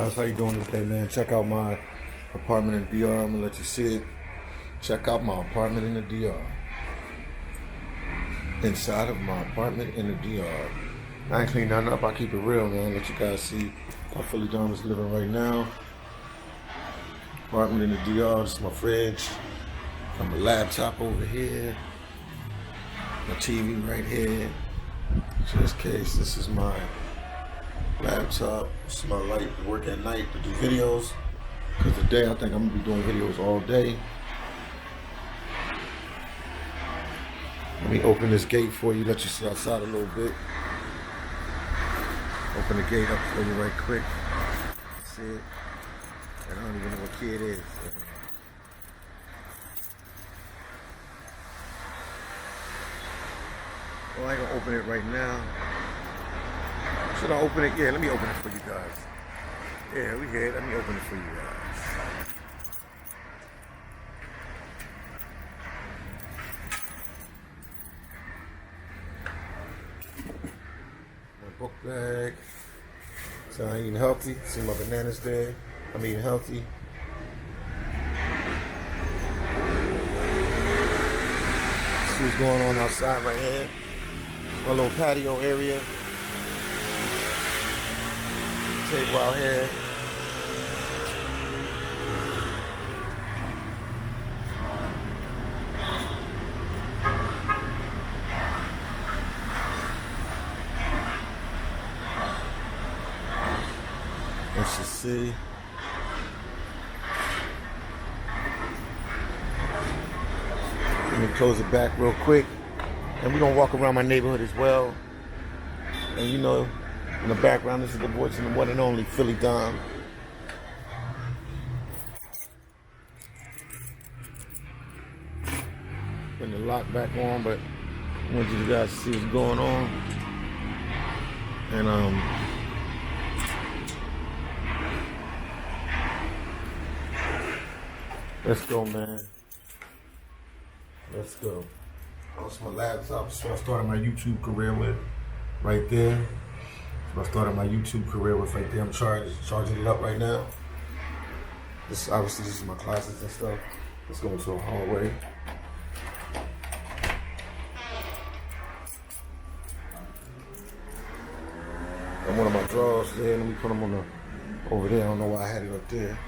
guys, how you doing today, man? Check out my apartment in DR. I'm gonna let you see it. Check out my apartment in the DR. Inside of my apartment in the DR. I ain't clean nothing up. I keep it real, man. Let you guys see how Philly Dom is living right now. Apartment in the DR. This is my fridge. Got my laptop over here. My TV right here. Just in case, this is my laptop. This is my light to work at night to do videos. Because today I think I'm gonna be doing videos all day. Let me open this gate for you, let you see outside a little bit. Open the gate up for you right quick. See it? And I don't even know what key it is. Well, I ain't gonna open it right now. Should I open it? Yeah, let me open it for you guys. Yeah, we here. Let me open it for you guys. My book bag. So I'm eating healthy. See my bananas there. I'm eating healthy. See what's going on outside right here. My little patio area. Table out here. Let's just see. Let me close it back real quick. And we're gonna walk around my neighborhood as well. And you know, in the background, this is the voice of the one and only Philly Dom. Putting the lock back on, but I want you guys to see what's going on. And let's go, man. Let's go. That's my laptop. So I started my YouTube career with right there. So I started my YouTube career with right there. I'm charging it up right now. This obviously this is my closets and stuff. Let's go into a hallway. And one of my drawers there. Let me put them on the over there. I don't know why I had it up there.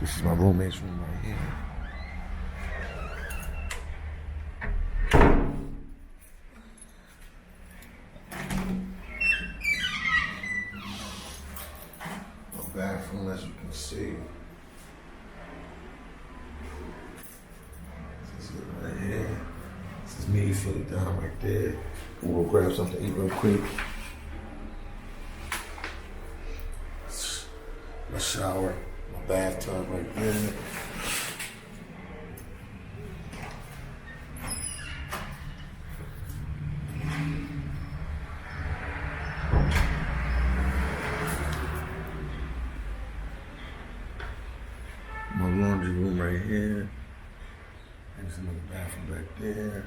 This is my roommate's room right here. Bathroom, as you can see. This is it right here. This is me, Philly Dom right there. We'll grab something to eat real quick. My shower, my bathtub right there. My laundry room right here. There's another bathroom back there.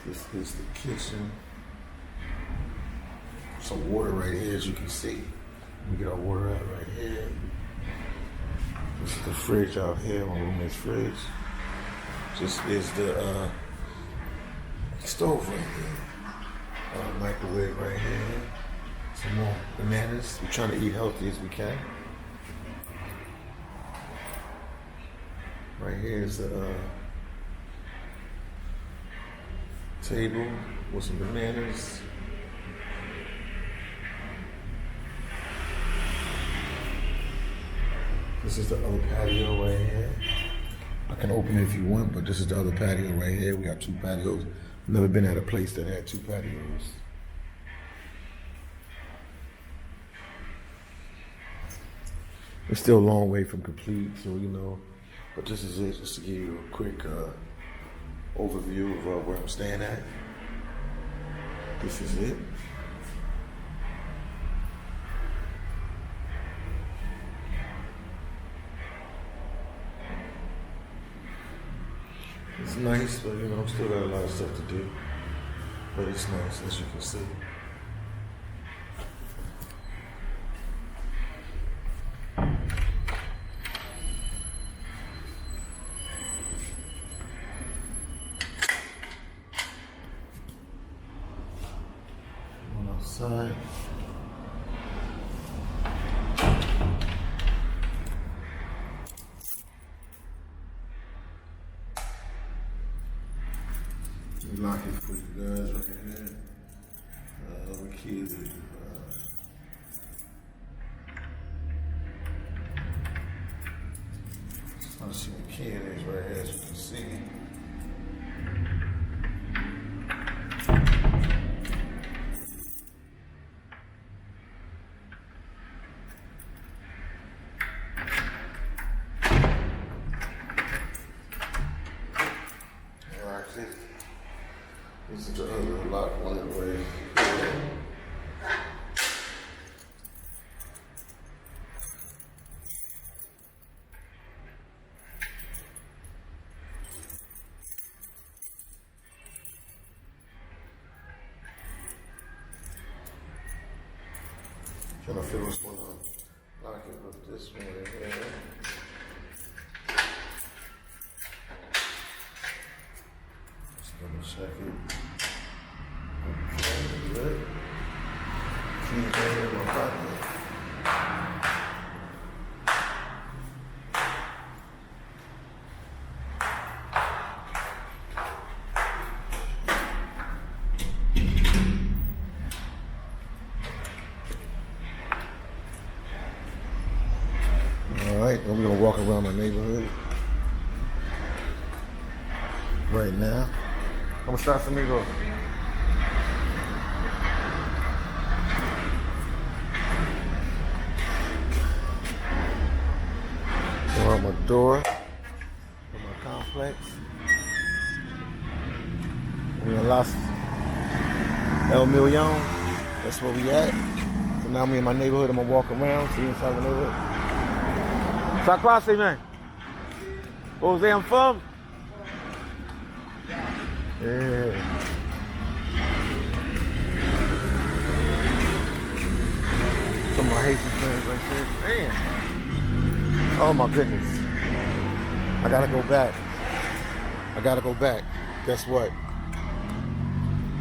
This is the kitchen. Some water right here, as you can see. We get our water out right here. This is the fridge out here, my roommate's fridge. This is the stove right here. Microwave right here. Some more bananas. We're trying to eat healthy as we can. Right here is the table with some bananas. This is the other patio right here. I can open it if you want, but this is the other patio right here. We got two patios. Never been at a place that had two patios. It's still a long way from complete, so you know. But this is it, just to give you a quick overview of where I'm staying at. This is it. It's nice, but you know, I'm still got a lot of stuff to do. But it's nice, as you can see. side. Lock it for you guys right here. The key is I'll see what key it is right here, as you can see. This is the other lock one way. Trying to figure what's going on. Lock it with this one here. Let's double check it. Okay, good. Keys right here in my pocket. All right, I'm gonna walk around my neighborhood right now. ¿Cómo estás, amigo? Around my door of my complex. We're in Las El Millon. That's where we at. So now me in my neighborhood. I'm gonna walk around, see inside the neighborhood. Sa classe, man. Where's I'm from? Yeah. Some of my Haitian friends right there. Man. Oh my goodness. I gotta go back. I gotta go back. Guess what?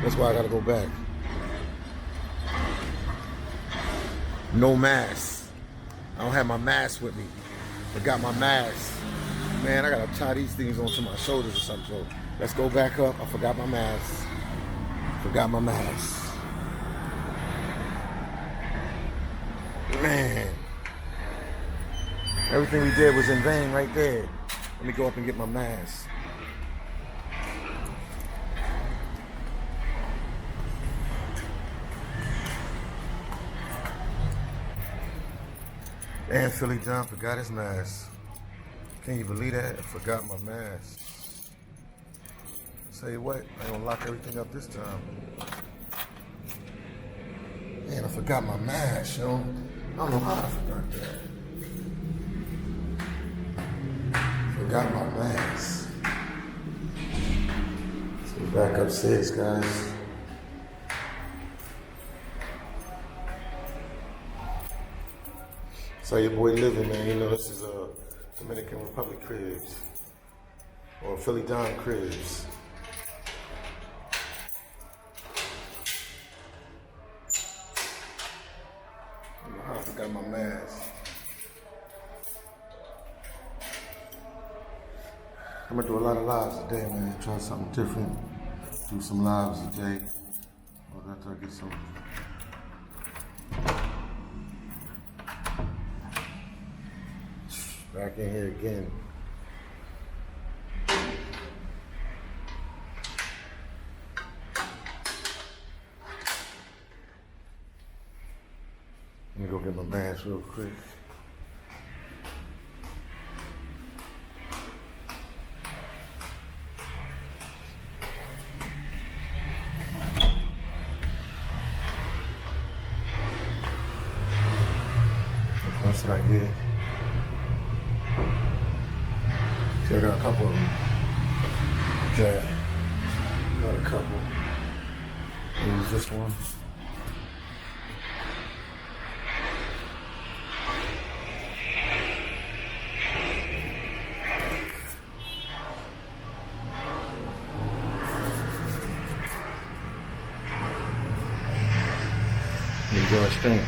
That's why I gotta go back. No mask. I don't have my mask with me. Forgot my mask. Man, I gotta tie these things onto my shoulders or something. So let's go back up. I forgot my mask. Forgot my mask. Man. Everything we did was in vain right there. Let me go up and get my mask. And Philly John forgot his mask. Can you believe that? I forgot my mask. Tell you what, I'm gonna lock everything up this time. Man, I forgot my mask, yo. I don't know how I forgot that. Forgot my mask. So we're back upstairs, guys. So your boy living, man. You know this is a Dominican Republic cribs or Philly Don cribs. I forgot my mask. I'm gonna do a lot of lives today, man. Try something different. Do some lives today. Or after I get some. Back in here again. Let me go get my mask real quick. That's right here. See, I got a couple of them. Yeah, got a couple. Use this one. Enjoy stream.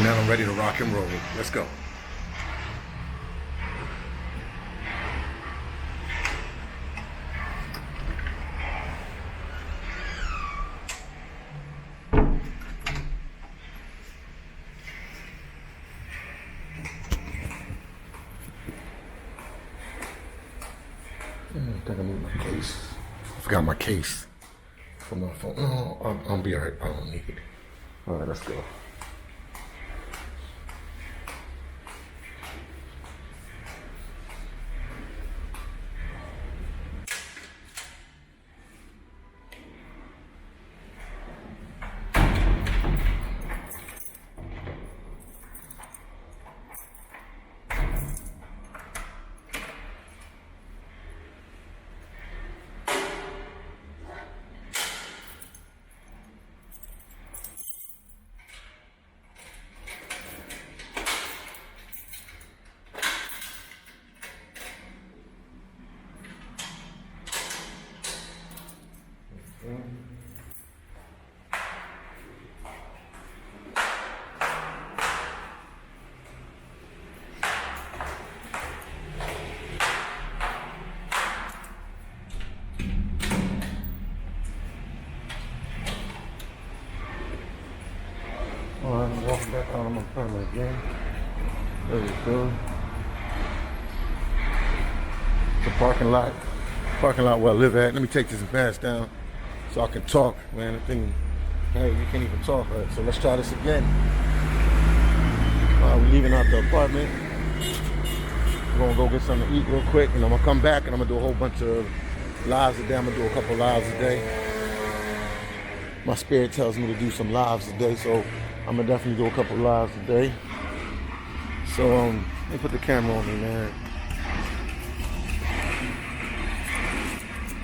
Now I'm ready to rock and roll. Let's go. I think I need my case. I forgot my case for my phone. No, I'll be alright. I don't need it. Alright, let's go. I'm walking back out on my permit again. There we go. The parking lot. Parking lot where I live at. Let me take this mask down so I can talk, man. I think, hey, you can't even talk. Right? So let's try this again. We're leaving out the apartment. We're gonna go get something to eat real quick, and I'm gonna come back and I'm gonna do a whole bunch of lives a day. I'm gonna do a couple lives a day. My spirit tells me to do some lives a day, so I'm gonna definitely do a couple lives a day. So let me put the camera on me, man.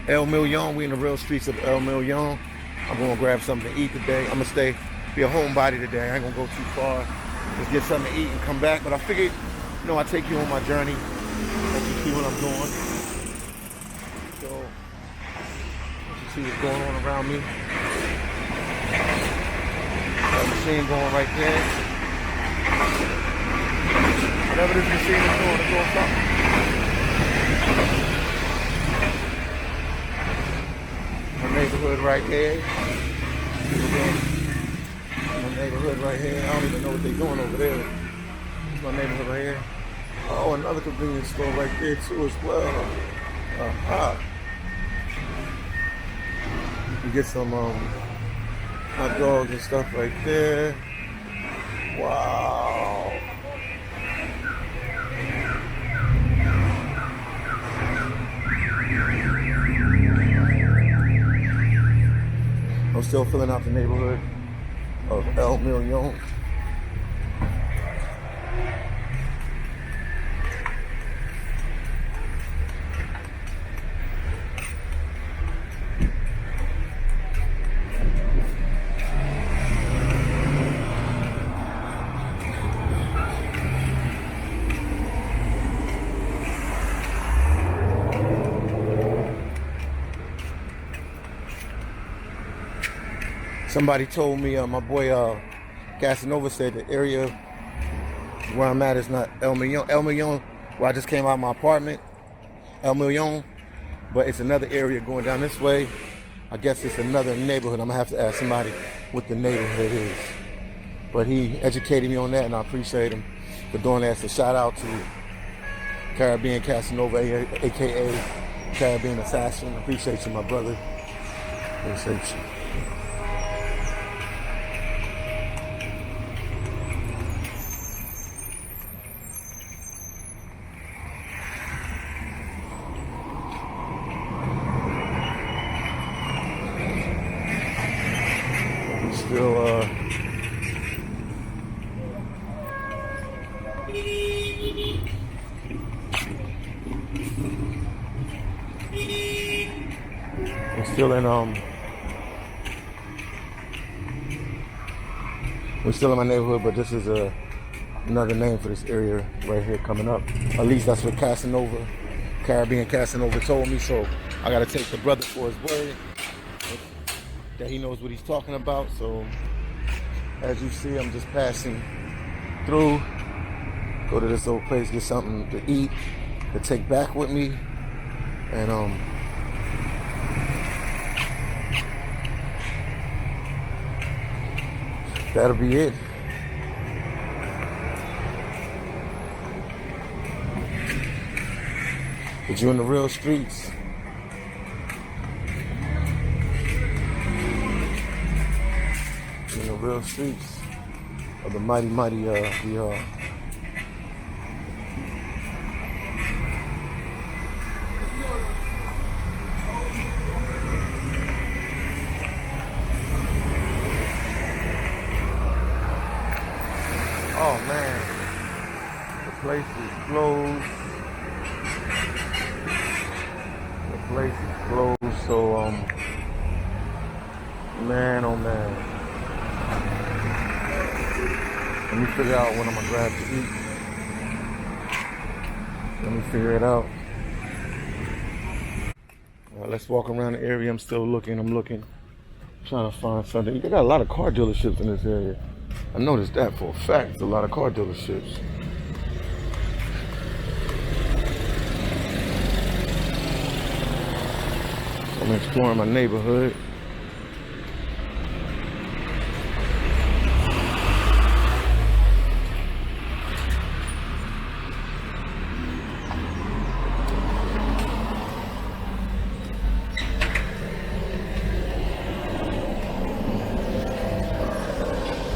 El Million, we in the real streets of El Million. I'm gonna grab something to eat today. I'm gonna be a homebody today. I ain't gonna go too far. Just get something to eat and come back. But I figured, you know, I take you on my journey. Let you see what I'm doing. So, let you see what's going on around me. Machine going right there. Whatever this machine is doing, it's doing something. My neighborhood right here. My neighborhood right here. I don't even know what they're doing over there. It's my neighborhood right here. Oh, another convenience store right there too as well. You get some hot dogs and stuff right there. Wow. I'm still filling out the neighborhood of El Million. Somebody told me, my boy Casanova said the area where I'm at is not El Million. El Million, where I just came out of my apartment, El Million, but it's another area going down this way. I guess it's another neighborhood. I'm gonna have to ask somebody what the neighborhood is. But he educated me on that, and I appreciate him for doing that. So shout out to Caribbean Casanova, aka Caribbean Assassin. I appreciate you, my brother. Appreciate you. We're still in my neighborhood, but this is another name for this area right here coming up. At least that's what Caribbean Casanova told me, so I gotta take the brother for his word. that he knows what he's talking about. So as you see, I'm just passing through. Go to this old place, get something to eat, to take back with me, and that'll be it. But you're in the real streets. You're in the real streets of the mighty VR. Oh man, the place is closed. The place is closed, so man, oh man. Let me figure out what I'm gonna grab to eat. Let me figure it out. Let's walk around the area. I'm still looking. I'm trying to find something. They got a lot of car dealerships in this area. I noticed that for a fact. There's a lot of car dealerships. I'm exploring my neighborhood.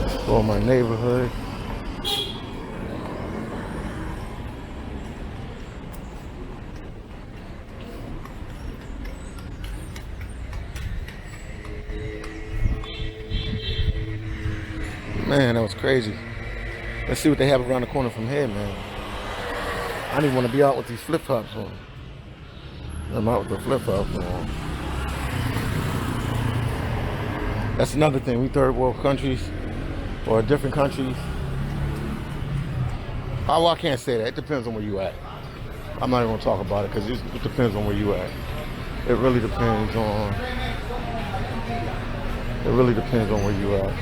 Explore my neighborhood. Man, that was crazy. Let's see what they have around the corner from here, man. I don't even want to be out with these flip-flops on. I'm out with the flip-flops on. That's another thing. We third world countries or different countries. Oh, well, I can't say that. It depends on where you at. I'm not even going to talk about it because it depends on where you at. It really depends on. It really depends on where you at.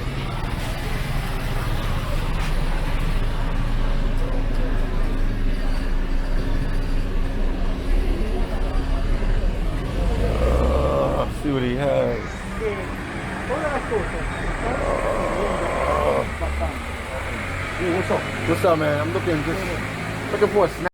See what he has. What's up? What's up, man? I'm looking for a snack.